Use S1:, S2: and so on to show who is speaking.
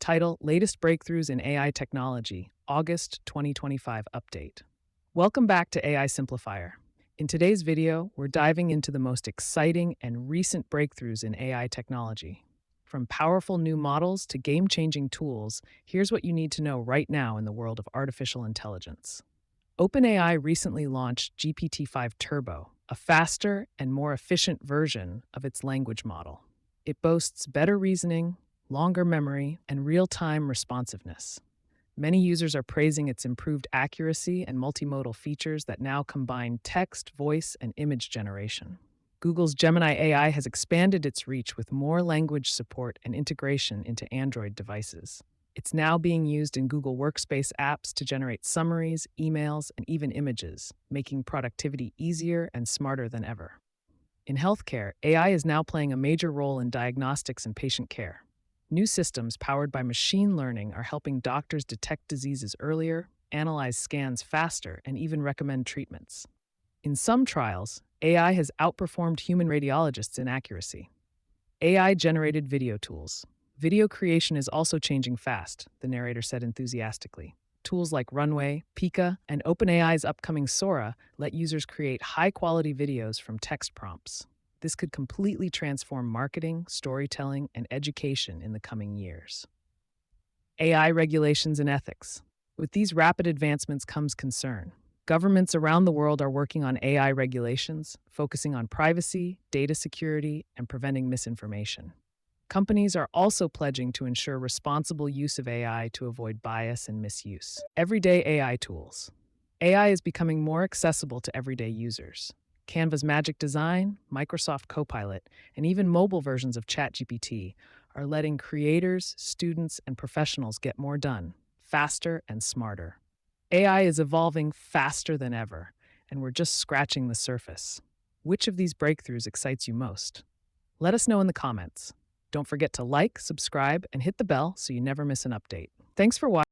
S1: Title: Latest Breakthroughs in AI Technology, August 2025 Update. Welcome back to AI Simplifier. In today's video, we're diving into the most exciting and recent breakthroughs in AI technology. From powerful new models to game-changing tools, here's what you need to know right now in the world of artificial intelligence. OpenAI recently launched GPT-5 Turbo, a faster and more efficient version of its language model. It boasts better reasoning, longer memory, and real-time responsiveness. Many users are praising its improved accuracy and multimodal features that now combine text, voice, and image generation. Google's Gemini AI has expanded its reach with more language support and integration into Android devices. It's now being used in Google Workspace apps to generate summaries, emails, and even images, making productivity easier and smarter than ever. In healthcare, AI is now playing a major role in diagnostics and patient care. New systems powered by machine learning are helping doctors detect diseases earlier, analyze scans faster, and even recommend treatments. In some trials, AI has outperformed human radiologists in accuracy. AI-generated video tools. Video creation is also changing fast, the narrator said enthusiastically. Tools like Runway, Pika, and OpenAI's upcoming Sora let users create high-quality videos from text prompts. This could completely transform marketing, storytelling, and education in the coming years. AI regulations and ethics. With these rapid advancements comes concern. Governments around the world are working on AI regulations, focusing on privacy, data security, and preventing misinformation. Companies are also pledging to ensure responsible use of AI to avoid bias and misuse. Everyday AI tools. AI is becoming more accessible to everyday users. Canva's Magic Design, Microsoft Copilot, and even mobile versions of ChatGPT are letting creators, students, and professionals get more done, faster and smarter. AI is evolving faster than ever, and we're just scratching the surface. Which of these breakthroughs excites you most? Let us know in the comments. Don't forget to like, subscribe, and hit the bell so you never miss an update. Thanks for watching.